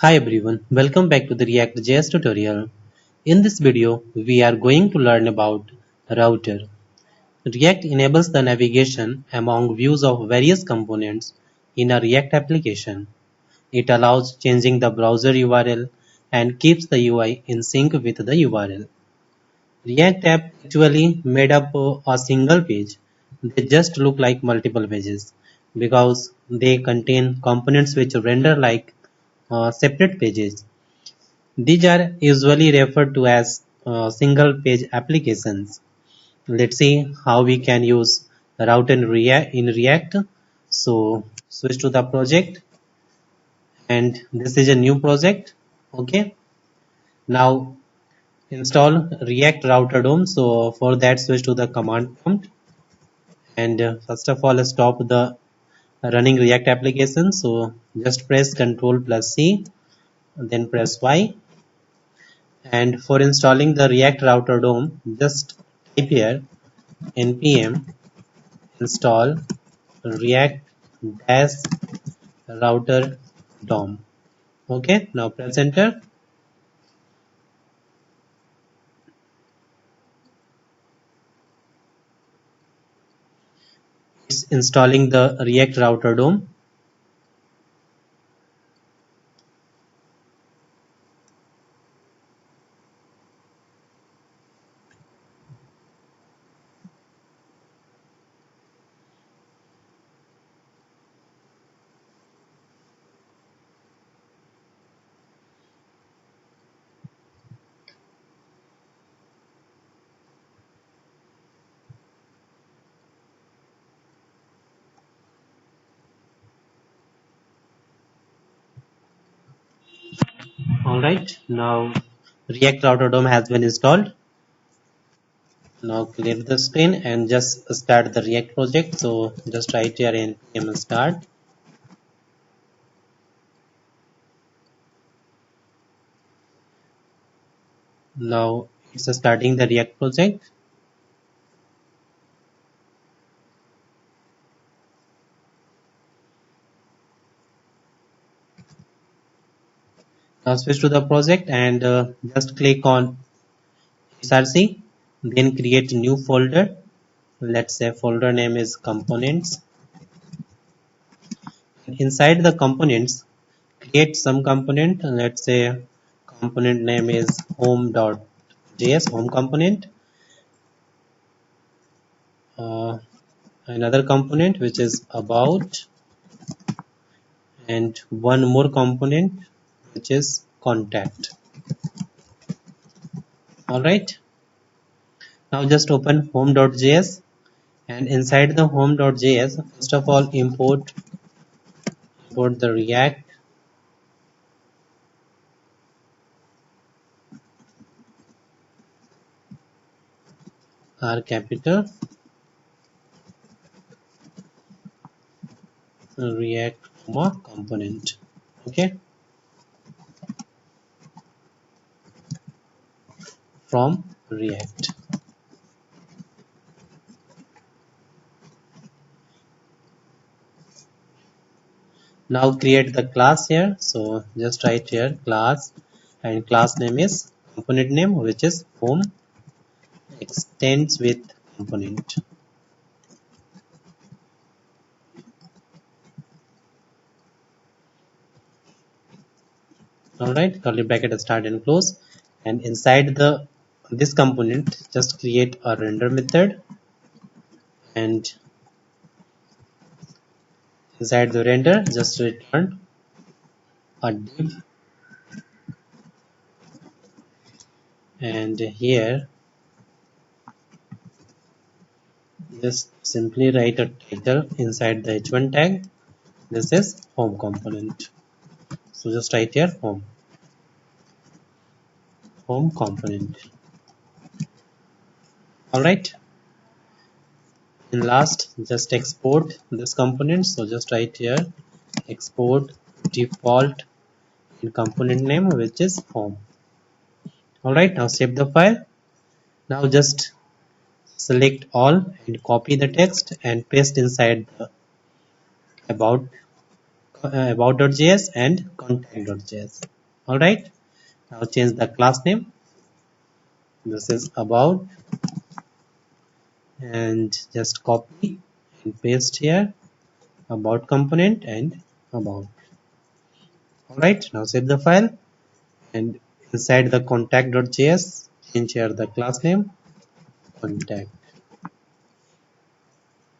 Hi everyone, welcome back to the react.js tutorial. In this video, we are going to learn about router. React enables the navigation among views of various components in a React application. It allows changing the browser URL and keeps the UI in sync with the URL. React app actually made up a single page. They just look like multiple pages because they contain components which render like separate pages. These are usually referred to as single page applications. Let's see how we can use route in React. So switch to the project, and this is a new project. Okay. Now install React Router DOM. So for that, switch to the command prompt, and first of all stop the running React application. So just press Ctrl plus C, then press Y. And for installing the React Router DOM, just type here npm install react dash router DOM. Okay, now press enter. It's installing the React Router DOM. Alright, now React Router DOM has been installed. Now clear the screen and just start the React project. So just write here npm start. Now it's starting the React project. Now switch to the project and just click on src, then create a new folder. Let's say folder name is components. Inside the components, create some component. Let's say component name is home.js, home component. Another component which is about, and one more component which is contact. Alright, now just open home.js, and inside the home.js, first of all import the React R capital React component. Okay, from React. Now create the class here. So just write here class, and class name is component name, which is home extends with component. Alright, curly bracket start and close, and inside the this component just create a render method, and inside the render just return a div, and here just simply write a title inside the h1 tag. This is home component. So just write here home component. Alright, in last just export this component. So just write here export default in component name, which is home. Alright, now save the file. Now just select all and copy the text and paste inside the about about.js and contact.js. Alright, now change the class name. This is about, and just copy and paste here about component and about. Alright, now save the file, and inside the contact.js change here the class name contact.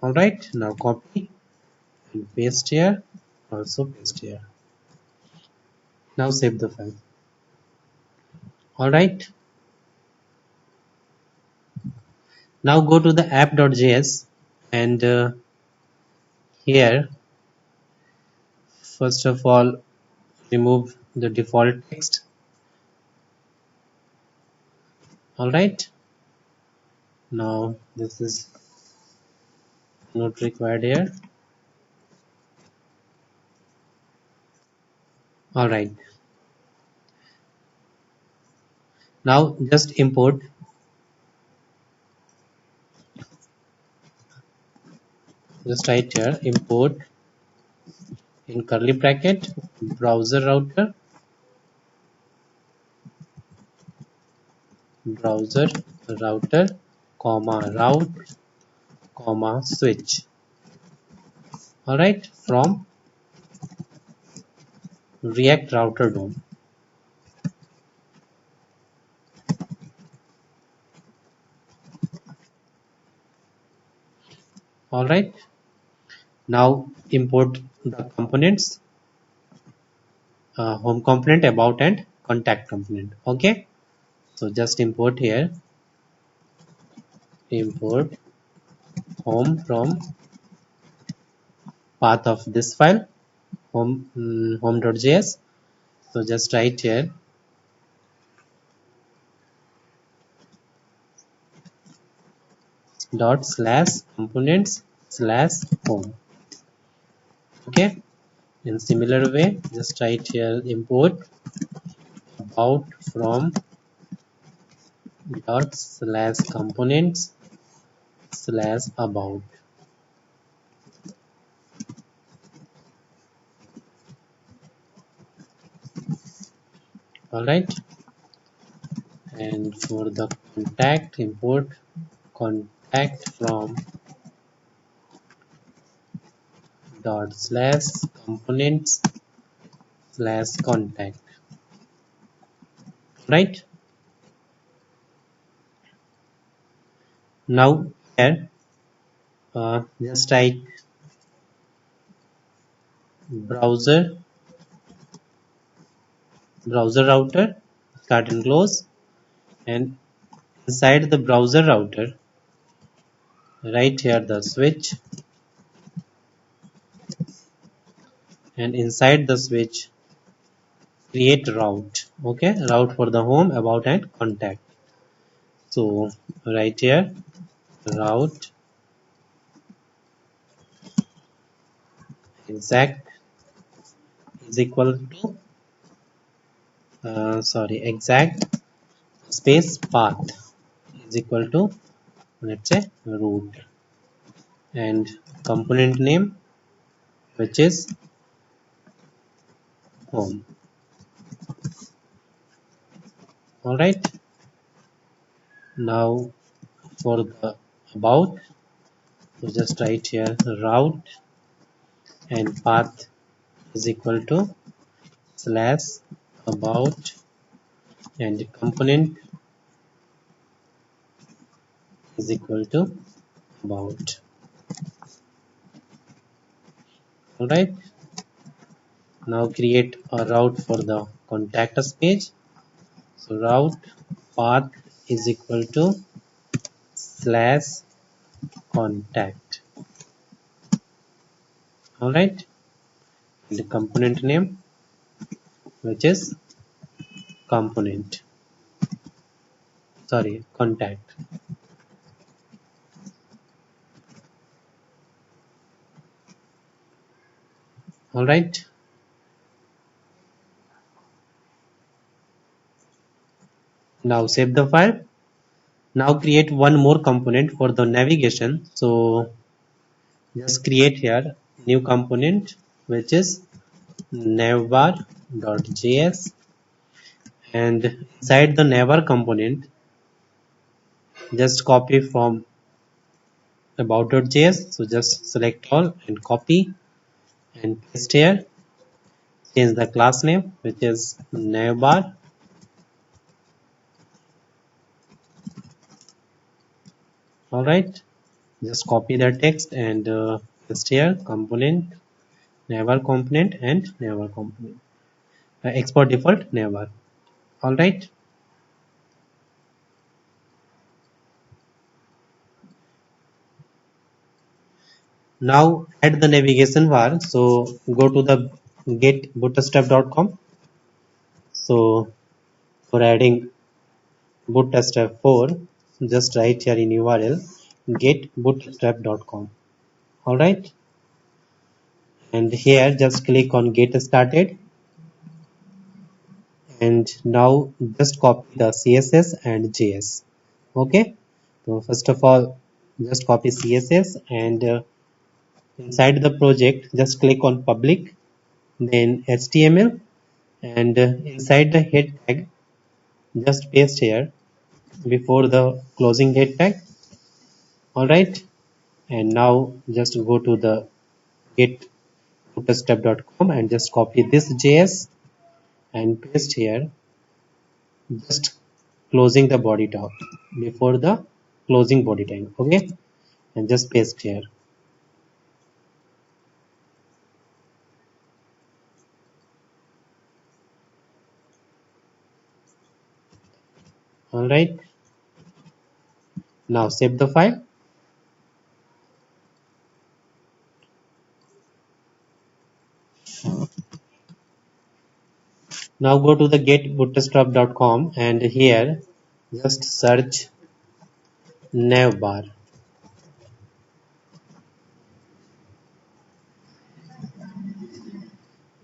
Alright, now copy and paste here, also paste here. Now save the file. Alright, now go to the app.js, and here first of all remove the default text. Alright, now this is not required here. Alright, now just import just write here import in curly bracket browser router comma route comma switch. Alright, from react router DOM. Alright, now import the components, home component, about and contact component. Okay, so just import here import home from path of this file home.js. So just write here dot slash components slash home. Okay, in similar way just write here import about from dot slash components slash about. Alright, and for the contact import contact from dot slash components slash contact. Right, now here just type BrowserRouter start and close, and inside the BrowserRouter write here the switch, and inside the switch create route. Okay, route for the home, about and contact. So write here route exact is equal to exact space path is equal to, let's say, root, and component name which is home. Alright, now for the about, so just write here route and path is equal to slash about, and component is equal to about. Alright, now create a route for the contact us page. So route path is equal to slash contact. Alright, the component name which is contact. Alright, now save the file. Now create one more component for the navigation. So just create here new component which is navbar.js, and inside the navbar component just copy from about.js. So just select all and copy and paste here. Change the class name, which is navbar. All right, just copy the text and paste here component navbar component and navbar component. Export default navbar. All right. Now add the navigation bar. So go to the getbootstrap.com. So for adding bootstrap 4, just write here in URL getbootstrap.com. All right, and here just click on get started, and now just copy the CSS and JS. Okay, so first of all just copy CSS and inside the project just click on public, then HTML, and inside the head tag just paste here before the closing head tag. All right, and now just go to the get bootstrap.com and just copy this JS and paste here, just closing the body tag before the closing body tag. Okay, and just paste here. All right, now save the file. Now go to the getbootstrap.com and here just search navbar.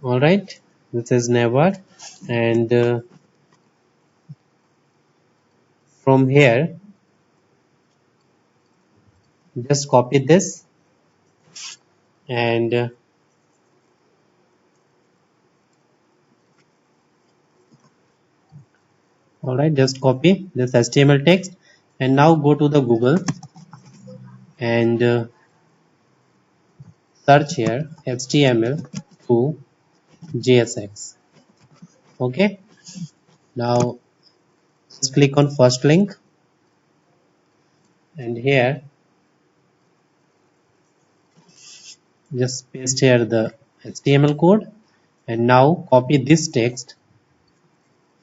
All right, this is navbar, and from here just copy this and all right, just copy this HTML text and now go to the Google and search here HTML to JSX. Okay, now just click on first link and here just paste here the HTML code and now copy this text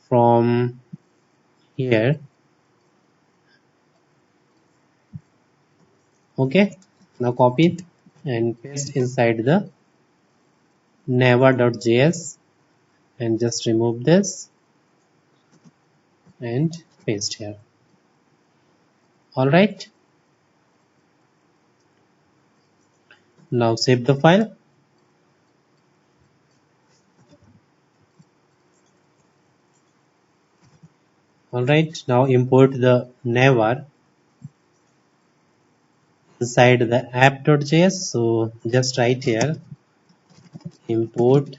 from here. Okay, now copy it and paste inside the navbar.js and just remove this and paste here. All right, now save the file. All right, now import the navbar inside the app.js. So just write here import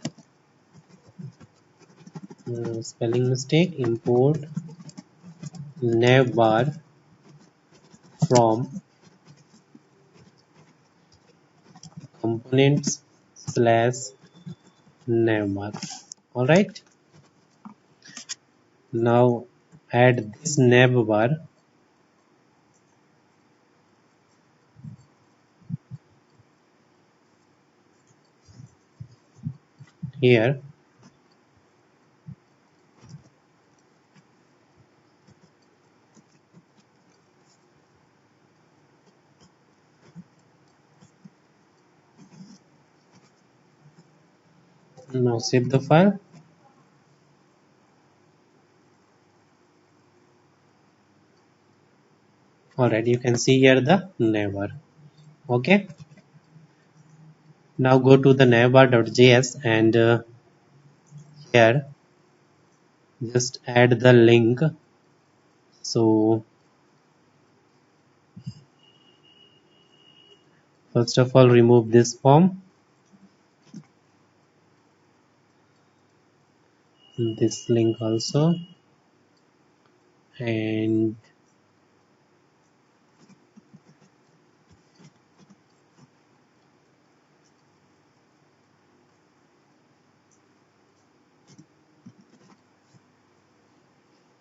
spelling mistake, import navbar from components slash navbar. All right, now add this navbar here. Now save the file. Alright, you can see here the navbar. Okay, now go to the navbar.js and here just add the link. So first of all remove this form this link also, and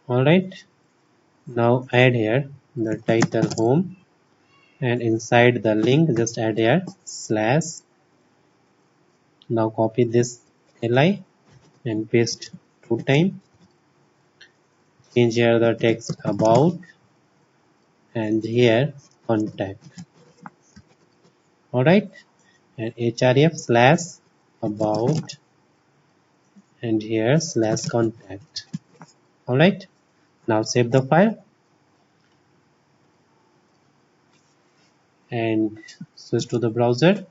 alright, now add here the title home, and inside the link just add here slash. Now copy this li and paste 2 times. Change here the text about, and here contact. Alright, and href slash about, and here slash contact. Alright, now save the file and switch to the browser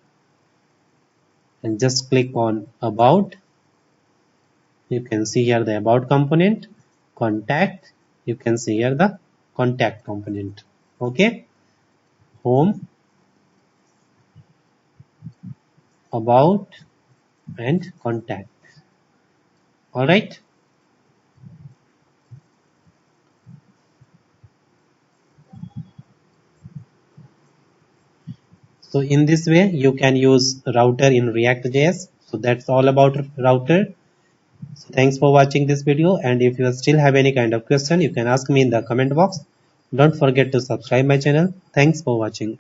and just click on about. You can see here the about component, contact, you can see here the contact component. Okay, home, about, and contact. Alright, so in this way you can use router in react.js. So that's all about router. So thanks for watching this video, and if you still have any kind of question, you can ask me in the comment box. Don't forget to subscribe my channel. Thanks for watching.